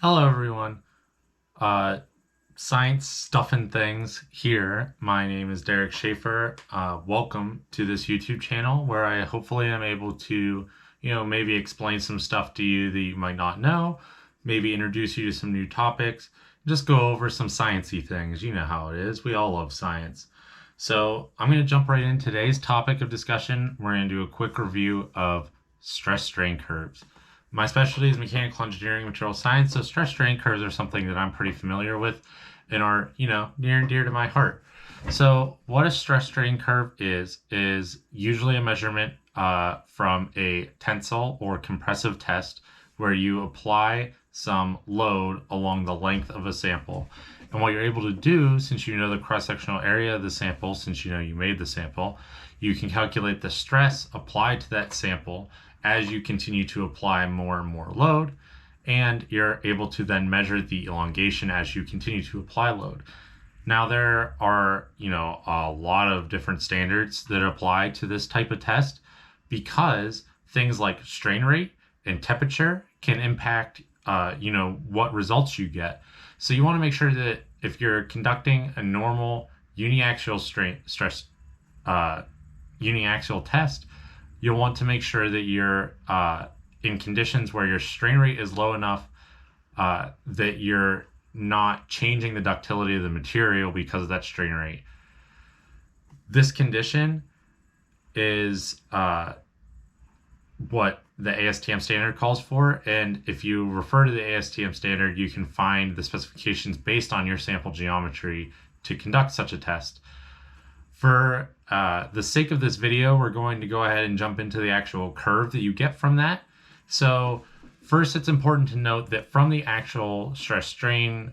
Hello, everyone. Uh, Science stuff and things here. My name is Derek Schaefer. Welcome to this YouTube channel where I hopefully am able to, maybe explain some stuff to you that you might not know, maybe introduce you to some new topics, just go over some sciencey things. You know how it is. We all love science. So I'm going to jump right in today's topic of discussion. We're going to do a quick review of stress strain curves. My specialty is mechanical engineering, material science, so stress strain curves are something that I'm pretty familiar with and are, near and dear to my heart. So what a stress strain curve is usually a measurement from a tensile or compressive test where you apply some load along the length of a sample. And what you're able to do, since you know the cross-sectional area of the sample, since you know you made the sample, you can calculate the stress applied to that sample as you continue to apply more and more load, and you're able to then measure the elongation as you continue to apply load. Now there are, a lot of different standards that apply to this type of test because things like strain rate and temperature can impact, what results you get. So you want to make sure that if you're conducting a normal uniaxial uniaxial test, you'll want to make sure that you're in conditions where your strain rate is low enough that you're not changing the ductility of the material because of that strain rate. This condition is what the ASTM standard calls for, and if you refer to the ASTM standard, you can find the specifications based on your sample geometry to conduct such a test. For the sake of this video, we're going to go ahead and jump into the actual curve that you get from that. So first, it's important to note that from the actual stress strain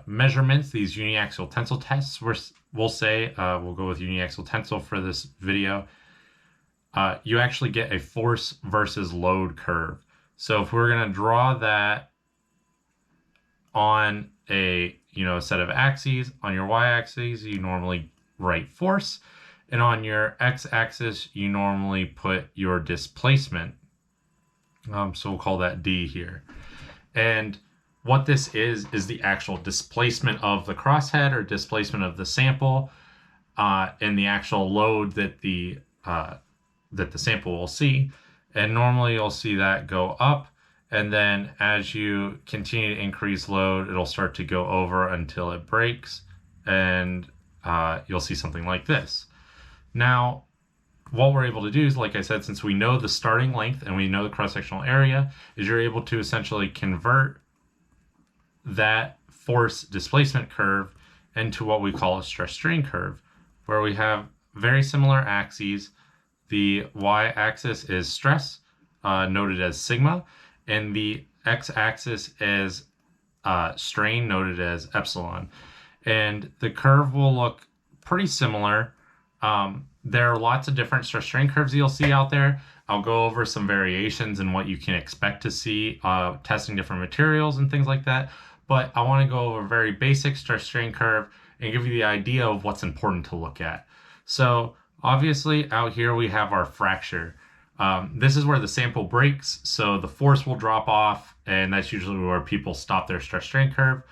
measurements, these uniaxial tensile tests, we'll go with uniaxial tensile for this video, you actually get a force versus load curve. So if we're going to draw that on a set of axes, on your y-axis, you normally write force, and on your x-axis, you normally put your displacement. So we'll call that D here. And what this is the actual displacement of the crosshead or displacement of the sample, and the actual load that the sample will see. And normally you'll see that go up, and then as you continue to increase load, it'll start to go over until it breaks, and you'll see something like this. Now, what we're able to do is, like I said, since we know the starting length and we know the cross-sectional area, is you're able to essentially convert that force displacement curve into what we call a stress strain curve, where we have very similar axes. The y-axis is stress, noted as sigma, and the x-axis is strain, noted as epsilon. And the curve will look pretty similar. There are lots of different stress strain curves you'll see out there. I'll go over some variations and what you can expect to see testing different materials and things like that. But I want to go over a very basic stress strain curve and give you the idea of what's important to look at. So obviously out here we have our fracture. This is where the sample breaks, so the force will drop off, and that's usually where people stop their stress strain curve.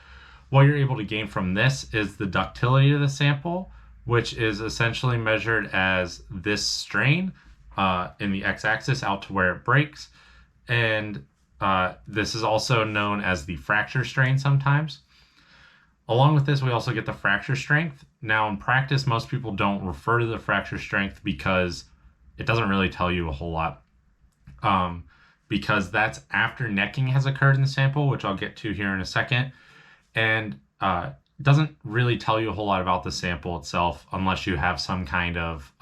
What you're able to gain from this is the ductility of the sample, which is essentially measured as this strain in the x-axis out to where it breaks. And this is also known as the fracture strain sometimes. Along with this, we also get the fracture strength. Now, in practice, most people don't refer to the fracture strength because it doesn't really tell you a whole lot. Because that's after necking has occurred in the sample, which I'll get to here in a second. And doesn't really tell you a whole lot about the sample itself unless you have some kind of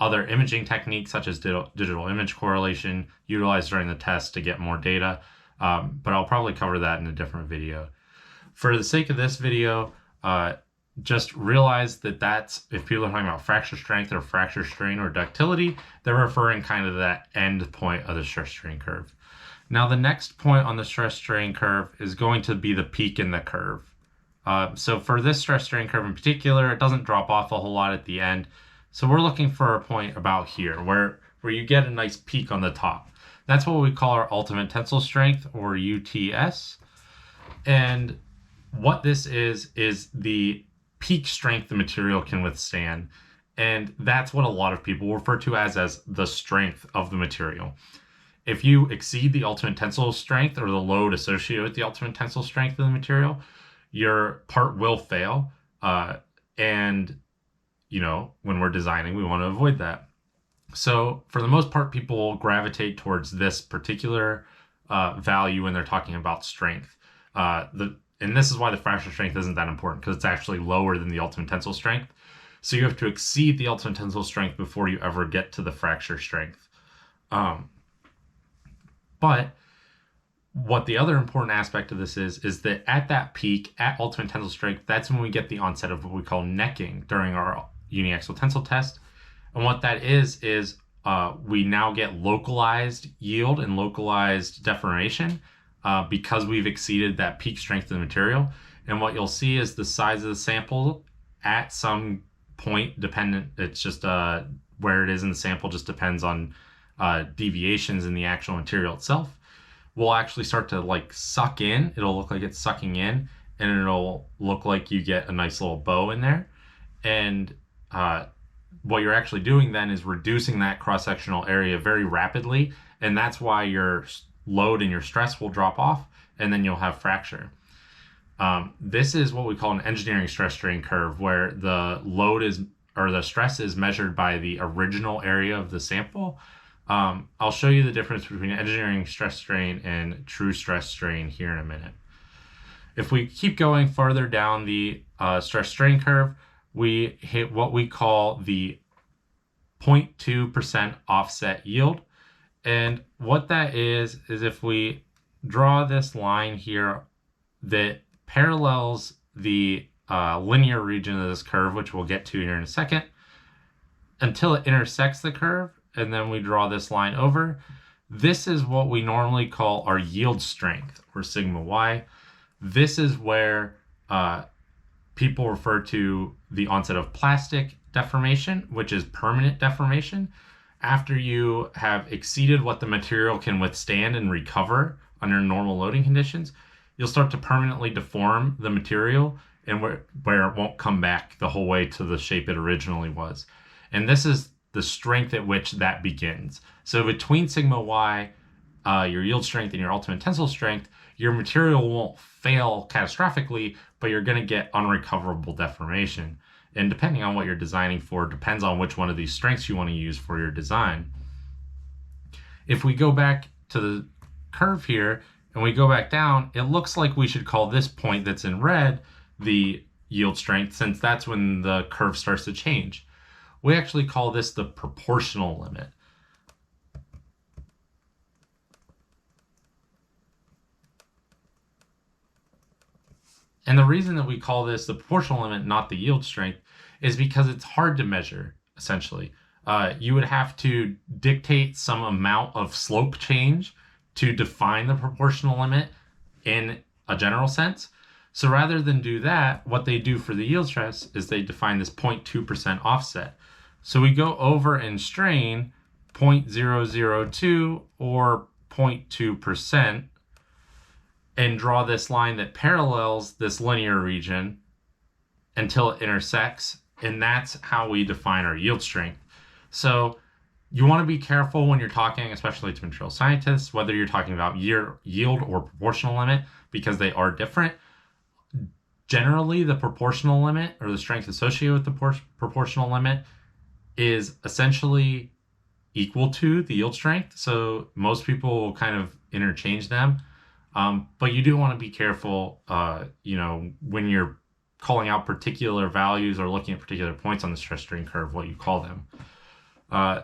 other imaging techniques such as digital image correlation utilized during the test to get more data. But I'll probably cover that in a different video. For the sake of this video, just realize that if people are talking about fracture strength or fracture strain or ductility, they're referring kind of to that end point of the stress strain curve. Now, the next point on the stress strain curve is going to be the peak in the curve. So for this stress strain curve in particular, it doesn't drop off a whole lot at the end. So we're looking for a point about here where you get a nice peak on the top. That's what we call our ultimate tensile strength, or UTS. And what this is the peak strength the material can withstand. And that's what a lot of people refer to as the strength of the material. If you exceed the ultimate tensile strength or the load associated with the ultimate tensile strength of the material, your part will fail. And, when we're designing, we want to avoid that. So for the most part, people gravitate towards this particular value when they're talking about strength. And this is why the fracture strength isn't that important, because it's actually lower than the ultimate tensile strength. So you have to exceed the ultimate tensile strength before you ever get to the fracture strength. But what the other important aspect of this is that at that peak, at ultimate tensile strength, that's when we get the onset of what we call necking during our uniaxial tensile test. And what that is we now get localized yield and localized deformation because we've exceeded that peak strength of the material. And what you'll see is the size of the sample at some point dependent. It's just where it is in the sample just depends on deviations in the actual material itself. Will actually start to suck in. It'll look like it's sucking in, and it'll look like you get a nice little bow in there. And what you're actually doing then is reducing that cross-sectional area very rapidly, and that's why your load and your stress will drop off, and then you'll have fracture. This is what we call an engineering stress strain curve, where the load or the stress is measured by the original area of the sample. I'll show you the difference between engineering stress strain and true stress strain here in a minute. If we keep going further down the stress strain curve, we hit what we call the 0.2% offset yield. And what that is if we draw this line here that parallels the linear region of this curve, which we'll get to here in a second, until it intersects the curve, and then we draw this line over. This is what we normally call our yield strength, or sigma y. This is where people refer to the onset of plastic deformation, which is permanent deformation. After you have exceeded what the material can withstand and recover under normal loading conditions, you'll start to permanently deform the material, and where it won't come back the whole way to the shape it originally was. And this is the strength at which that begins. So between sigma y, your yield strength, and your ultimate tensile strength, your material won't fail catastrophically, but you're going to get unrecoverable deformation. And depending on what you're designing for, depends on which one of these strengths you want to use for your design. If we go back to the curve here and we go back down, it looks like we should call this point that's in red the yield strength, since that's when the curve starts to change. We actually call this the proportional limit. And the reason that we call this the proportional limit, not the yield strength, is because it's hard to measure, essentially. You would have to dictate some amount of slope change to define the proportional limit in a general sense. So rather than do that, what they do for the yield stress is they define this 0.2% offset. So we go over and strain 0.002 or 0.2% and draw this line that parallels this linear region until it intersects, and that's how we define our yield strength. So you want to be careful when you're talking, especially to material scientists, whether you're talking about yield or proportional limit, because they are different. Generally, the proportional limit, or the strength associated with the proportional limit, is essentially equal to the yield strength. So most people will kind of interchange them. But you do want to be careful, when you're calling out particular values or looking at particular points on the stress strain curve, what you call them.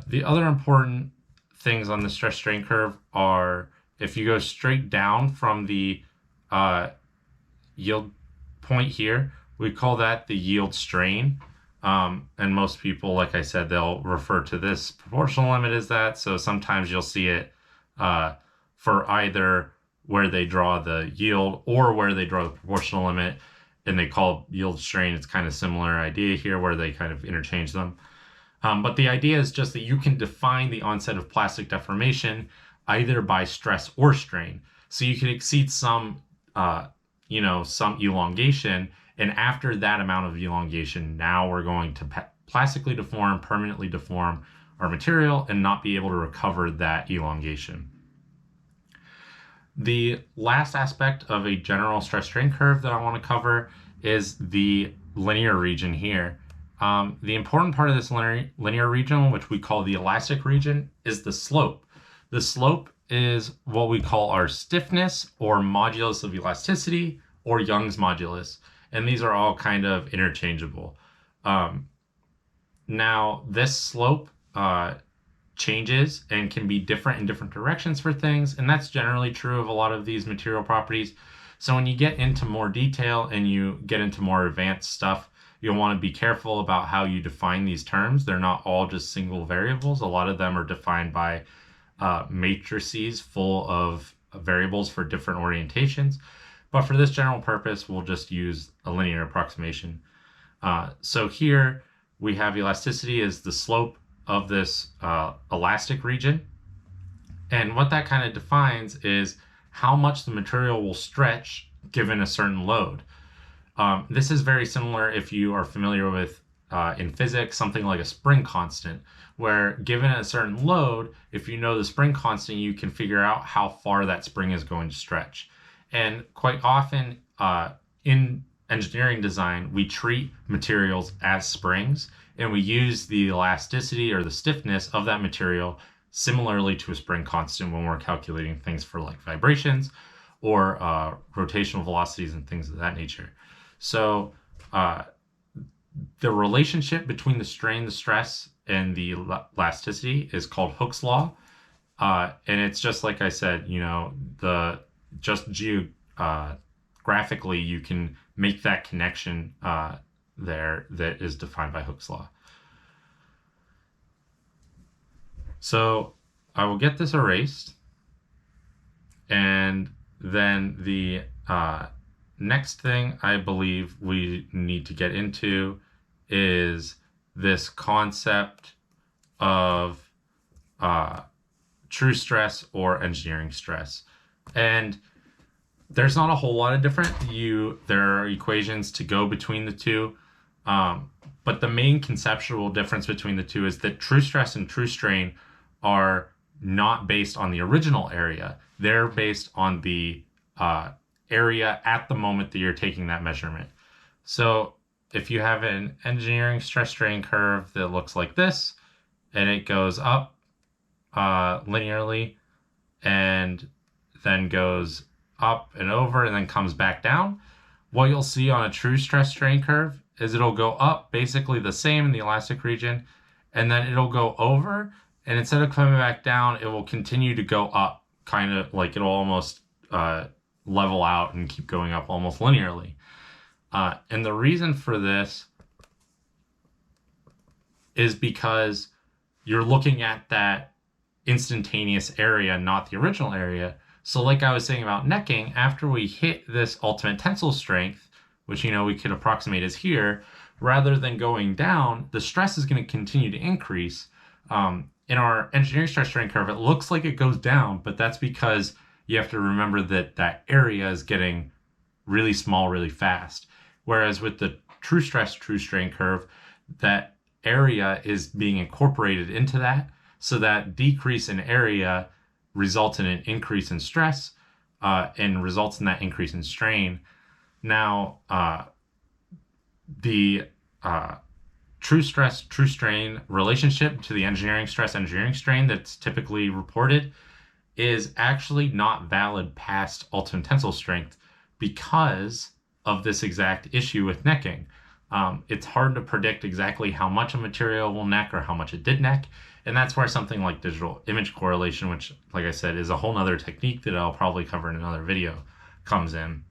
The other important things on the stress strain curve are, if you go straight down from the yield point here, we call that the yield strain. And most people, like I said, they'll refer to this proportional limit as that. So sometimes you'll see it for either where they draw the yield or where they draw the proportional limit, and they call yield strain. It's kind of similar idea here where they kind of interchange them. But the idea is just that you can define the onset of plastic deformation either by stress or strain. So you can exceed some, some elongation. And after that amount of elongation, now we're going to plastically deform, permanently deform our material and not be able to recover that elongation. The last aspect of a general stress strain curve that I want to cover is the linear region here. The important part of this linear region, which we call the elastic region, is the slope. The slope is what we call our stiffness or modulus of elasticity or Young's modulus. And these are all kind of interchangeable. Now, this slope changes and can be different in different directions for things, and that's generally true of a lot of these material properties. So when you get into more detail and you get into more advanced stuff, you'll want to be careful about how you define these terms. They're not all just single variables. A lot of them are defined by matrices full of variables for different orientations. But for this general purpose, we'll just use a linear approximation. So here we have elasticity as the slope of this elastic region. And what that kind of defines is how much the material will stretch given a certain load. This is very similar if you are familiar with, in physics, something like a spring constant, where given a certain load, if you know the spring constant, you can figure out how far that spring is going to stretch. And quite often in engineering design, we treat materials as springs, and we use the elasticity or the stiffness of that material similarly to a spring constant when we're calculating things for like vibrations or rotational velocities and things of that nature. So the relationship between the strain, the stress, and the elasticity is called Hooke's law. And it's just like I said, graphically, you can make that connection there that is defined by Hooke's law. So I will get this erased, and then the next thing I believe we need to get into is this concept of true stress or engineering stress. And there's not a whole lot of different. There are equations to go between the two. But the main conceptual difference between the two is that true stress and true strain are not based on the original area. They're based on the area at the moment that you're taking that measurement. So if you have an engineering stress strain curve that looks like this, and it goes up linearly and then goes up and over and then comes back down, what you'll see on a true stress strain curve is it'll go up basically the same in the elastic region, and then it'll go over, and instead of coming back down, it will continue to go up, kind of like it'll almost level out and keep going up almost linearly. And the reason for this is because you're looking at that instantaneous area, not the original area. So like I was saying about necking, after we hit this ultimate tensile strength, which we could approximate as here, rather than going down, the stress is going to continue to increase. In our engineering stress strain curve, it looks like it goes down, but that's because you have to remember that that area is getting really small really fast. Whereas with the true stress, true strain curve, that area is being incorporated into that. So that decrease in area results in an increase in stress and results in that increase in strain. Now, the true stress, true strain relationship to the engineering stress, engineering strain that's typically reported is actually not valid past ultimate tensile strength because of this exact issue with necking. It's hard to predict exactly how much a material will neck or how much it did neck. And that's where something like digital image correlation, which, like I said, is a whole nother technique that I'll probably cover in another video, comes in.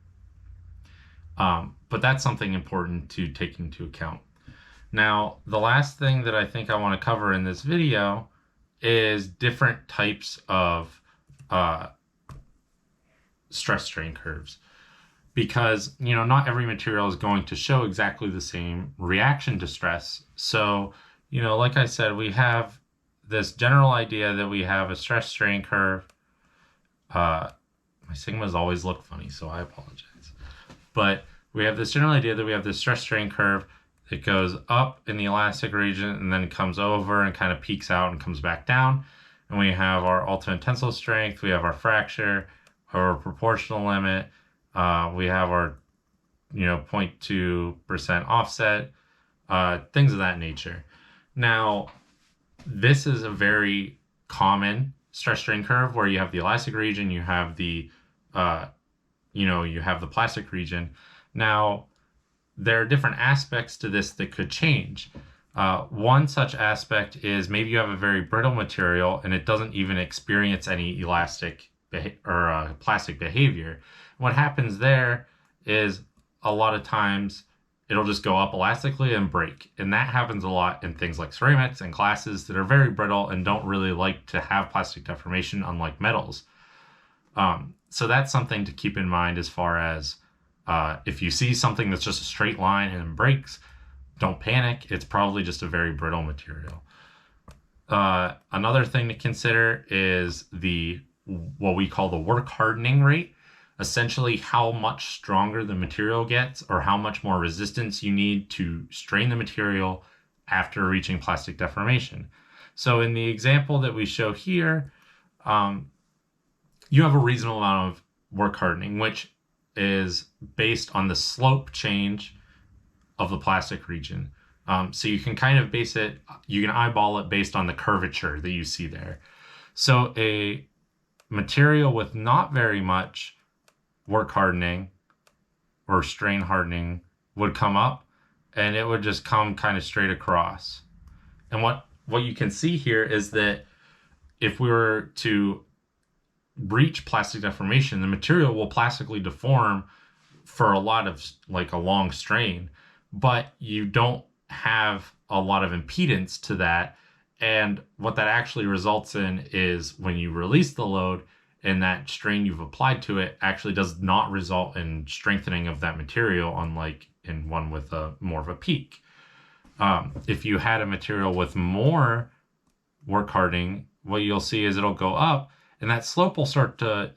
But that's something important to take into account. Now, the last thing that I think I want to cover in this video is different types of stress strain curves. Because, not every material is going to show exactly the same reaction to stress. So, like I said, we have this general idea that we have a stress strain curve. My sigmas always look funny, so I apologize. But we have this general idea that we have this stress strain curve that goes up in the elastic region and then comes over and kind of peaks out and comes back down. And we have our ultimate tensile strength, we have our fracture, our proportional limit, we have our 0.2% offset, things of that nature. Now, this is a very common stress strain curve where you have the elastic region, you have the you have the plastic region. Now, there are different aspects to this that could change. One such aspect is maybe you have a very brittle material and it doesn't even experience any elastic or plastic behavior. What happens there is a lot of times it'll just go up elastically and break. And that happens a lot in things like ceramics and glasses that are very brittle and don't really like to have plastic deformation, unlike metals. So that's something to keep in mind as far as if you see something that's just a straight line and breaks, don't panic. It's probably just a very brittle material. Another thing to consider is what we call the work hardening rate. Essentially, how much stronger the material gets or how much more resistance you need to strain the material after reaching plastic deformation. So in the example that we show here, you have a reasonable amount of work hardening, which is based on the slope change of the plastic region. So you can kind of you can eyeball it based on the curvature that you see there. So a material with not very much work hardening or strain hardening would come up and it would just come kind of straight across. And what you can see here is that if we were to reach plastic deformation, the material will plastically deform for a lot of like a long strain, but you don't have a lot of impedance to that. And what that actually results in is when you release the load and that strain you've applied to it actually does not result in strengthening of that material, unlike in one with more of a peak. If you had a material with more work hardening, what you'll see is it'll go up and that slope will start to,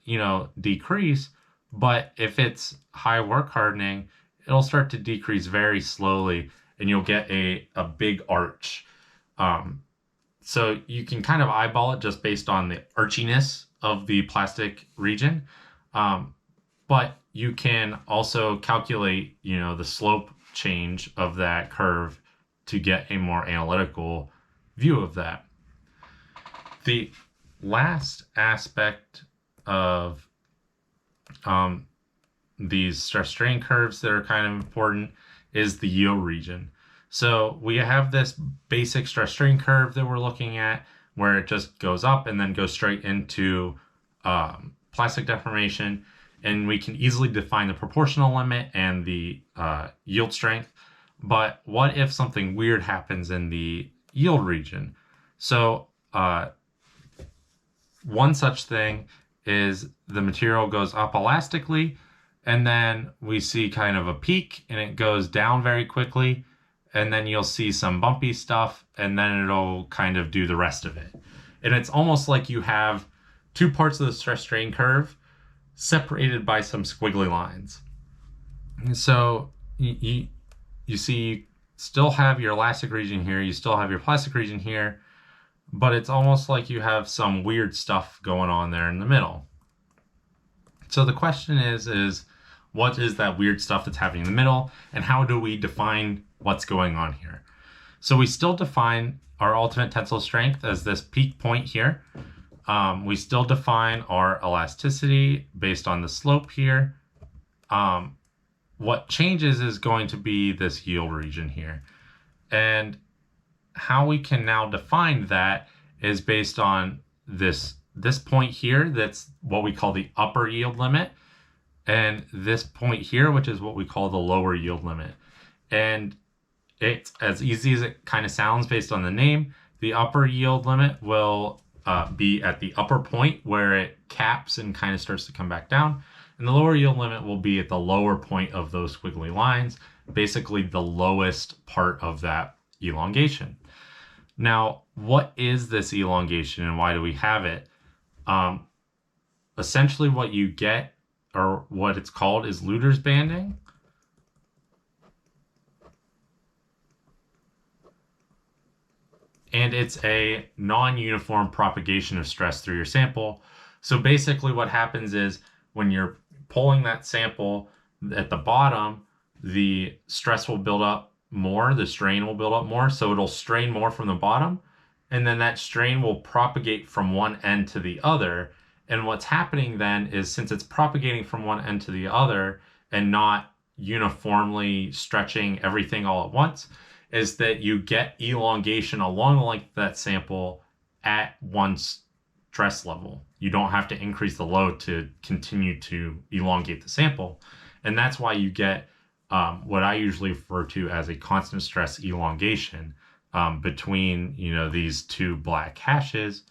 decrease. But if it's high work hardening, it'll start to decrease very slowly and you'll get a big arch. So you can kind of eyeball it just based on the archiness of the plastic region. But you can also calculate, the slope change of that curve to get a more analytical view of that. The last aspect of these stress strain curves that are kind of important is the yield region. So we have this basic stress strain curve that we're looking at where it just goes up and then goes straight into plastic deformation. And we can easily define the proportional limit and the yield strength. But what if something weird happens in the yield region? So one such thing is the material goes up elastically, and then we see kind of a peak and it goes down very quickly, and then you'll see some bumpy stuff, and then it'll kind of do the rest of it. And it's almost like you have two parts of the stress strain curve separated by some squiggly lines. And so you see, still have your elastic region here, you still have your plastic region here, but it's almost like you have some weird stuff going on there in the middle. So the question is what is that weird stuff that's happening in the middle, and how do we define what's going on here? So we still define our ultimate tensile strength as this peak point here. We still define our elasticity based on the slope here. What changes is going to be this yield region here. And how we can now define that is based on this point here, that's what we call the upper yield limit, and this point here, which is what we call the lower yield limit. And it's as easy as it kind of sounds based on the name. The upper yield limit will be at the upper point where it caps and kind of starts to come back down. And the lower yield limit will be at the lower point of those squiggly lines, basically the lowest part of that elongation. Now, what is this elongation and why do we have it? Essentially what you get or what it's called is Luder's banding. And it's a non-uniform propagation of stress through your sample. So basically what happens is when you're pulling that sample at the bottom, the stress will build up more, the strain will build up more, so it'll strain more from the bottom, and then that strain will propagate from one end to the other. And what's happening then is, since it's propagating from one end to the other and not uniformly stretching everything all at once, is that you get elongation along the length of that sample at one stress level. You don't have to increase the load to continue to elongate the sample. And that's why you get what I usually refer to as a constant stress elongation between, these two black hashes.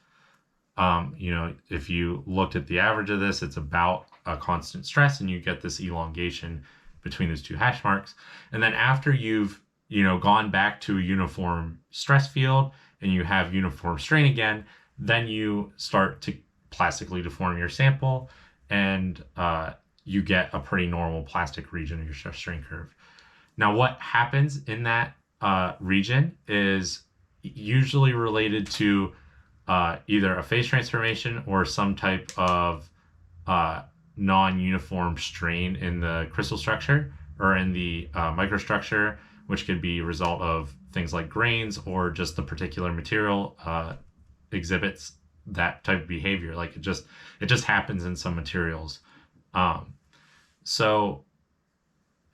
If you looked at the average of this, it's about a constant stress, and you get this elongation between those two hash marks. And then after you've gone back to a uniform stress field and you have uniform strain again, then you start to plastically deform your sample, and you get a pretty normal plastic region of your stress strain curve. Now, what happens in that region is usually related to either a phase transformation or some type of non-uniform strain in the crystal structure or in the microstructure, which could be a result of things like grains, or just the particular material exhibits that type of behavior. Like it just happens in some materials. So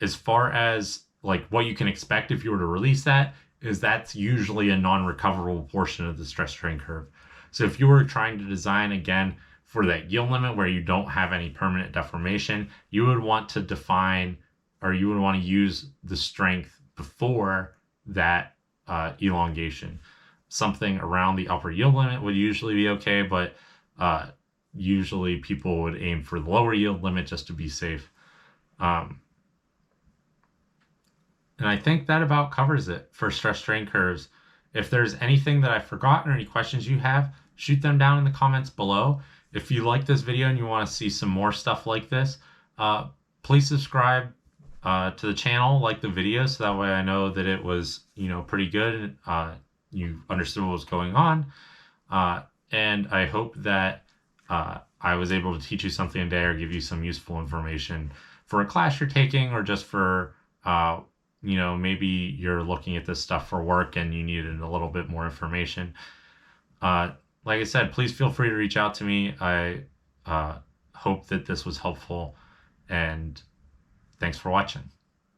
as far as like what you can expect if you were to release that, is that's usually a non-recoverable portion of the stress strain curve. So if you were trying to design again for that yield limit where you don't have any permanent deformation, you would want to define, or you would want to use the strength before that elongation. Something around the upper yield limit would usually be okay, but usually people would aim for the lower yield limit just to be safe. And I think that about covers it for stress strain curves. If there's anything that I've forgotten or any questions you have, shoot them down in the comments below. If you like this video and you want to see some more stuff like this, please subscribe to the channel, like the video, so that way I know that it was, pretty good, and you understood what was going on. And I hope that I was able to teach you something today or give you some useful information for a class you're taking, or just for maybe you're looking at this stuff for work and you needed a little bit more information. Like I said, please feel free to reach out to me. I hope that this was helpful, and thanks for watching.